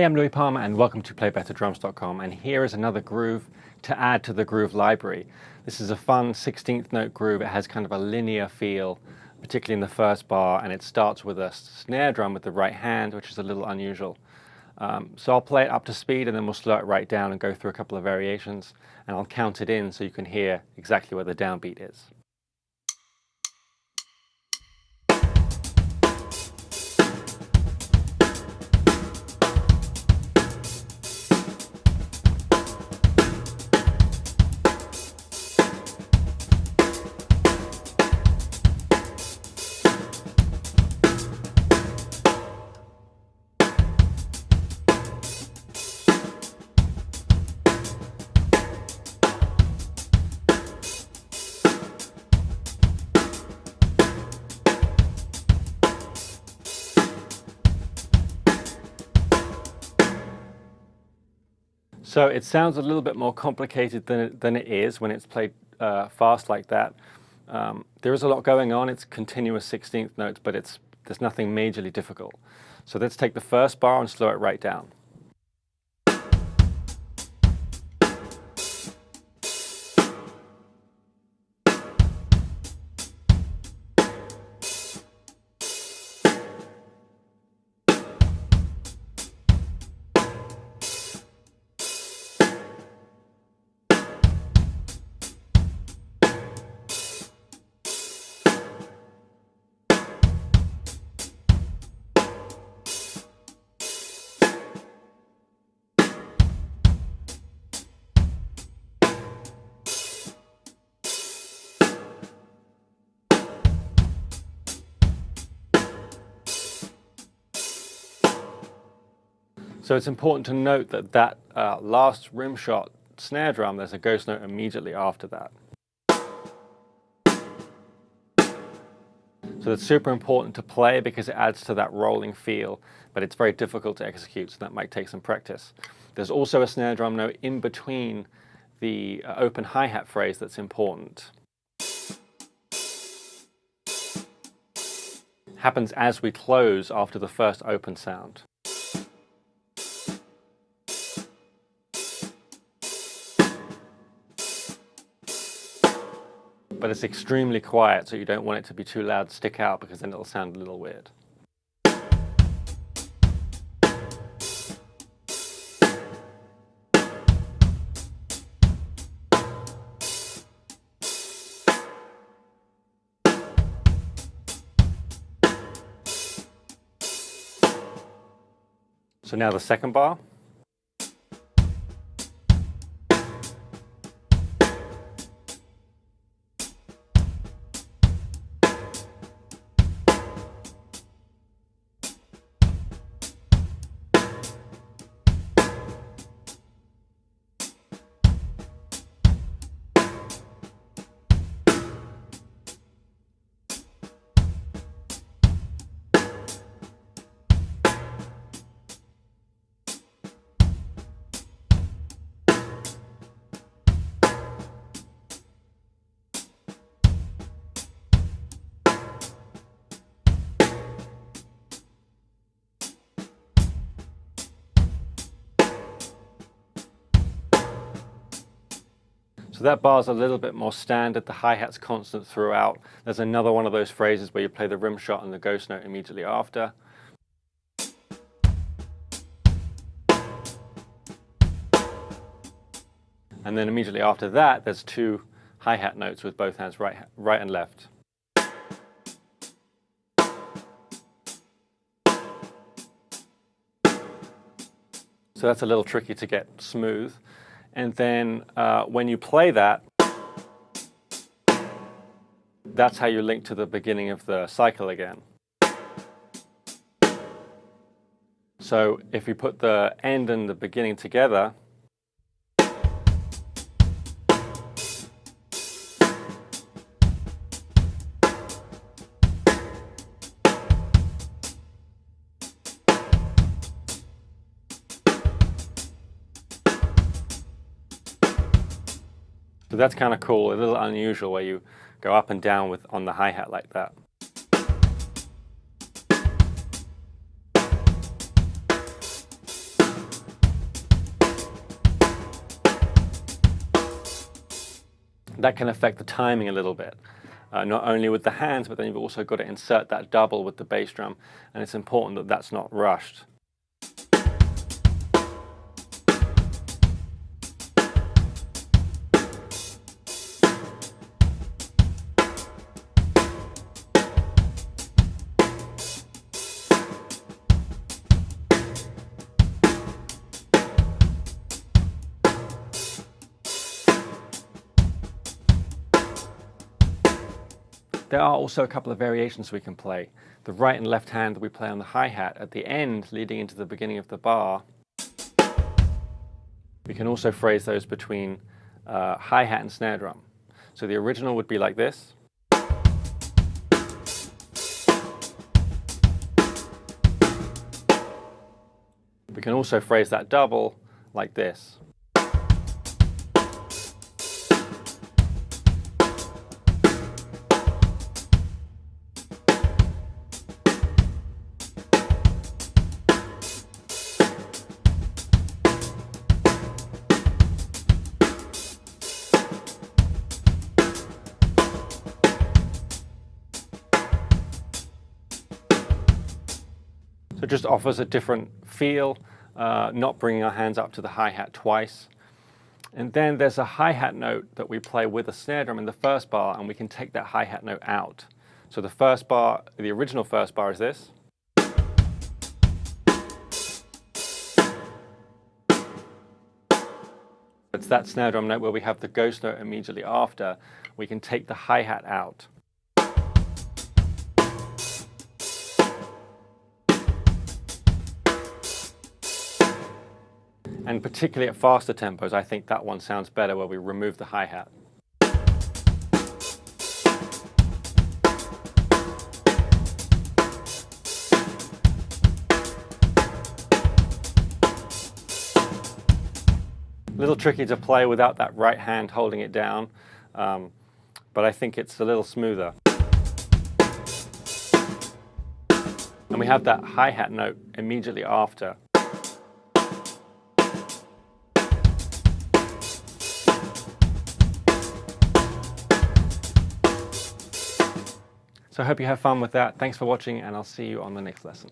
Hey, I'm Louie Palmer and welcome to PlayBetterDrums.com, and here is another groove to add to the groove library. This is a fun 16th note groove. It has kind of a linear feel, particularly in the first bar, and it starts with a snare drum with the right hand, which is a little unusual. So I'll play it up to speed and then we'll slow it right down and go through a couple of variations, and I'll count it in so you can hear exactly where the downbeat is. So it sounds a little bit more complicated than it is when it's played fast like that. There is a lot going on. It's continuous 16th notes, but there's nothing majorly difficult. So let's take the first bar and slow it right down. So it's important to note that last rim shot snare drum, there's a ghost note immediately after that. So it's super important to play because it adds to that rolling feel, but it's very difficult to execute, so that might take some practice. There's also a snare drum note in between the open hi-hat phrase that's important. Happens as we close after the first open sound. But it's extremely quiet, so you don't want it to be too loud to stick out, because then it'll sound a little weird. So now the second bar. So that bar's a little bit more standard. The hi-hat's constant throughout. There's another one of those phrases where you play the rim shot and the ghost note immediately after. And then immediately after that, there's two hi-hat notes with both hands, right and left. So that's a little tricky to get smooth. And then when you play that, that's how you link to the beginning of the cycle again. So if you put the end and the beginning together, so that's kind of cool, a little unusual where you go up and down on the hi-hat like that. That can affect the timing a little bit. Not only with the hands, but then you've also got to insert that double with the bass drum, and it's important that that's not rushed. There are also a couple of variations we can play. The right and left hand that we play on the hi-hat at the end leading into the beginning of the bar. We can also phrase those between hi-hat and snare drum. So the original would be like this. We can also phrase that double like this. So it just offers a different feel, not bringing our hands up to the hi-hat twice. And then there's a hi-hat note that we play with a snare drum in the first bar, and we can take that hi-hat note out. So the first bar, the original first bar is this. It's that snare drum note where we have the ghost note immediately after. We can take the hi-hat out. And particularly at faster tempos, I think that one sounds better where we remove the hi-hat. A little tricky to play without that right hand holding it down, but I think it's a little smoother. And we have that hi-hat note immediately after. So I hope you have fun with that. Thanks for watching, and I'll see you on the next lesson.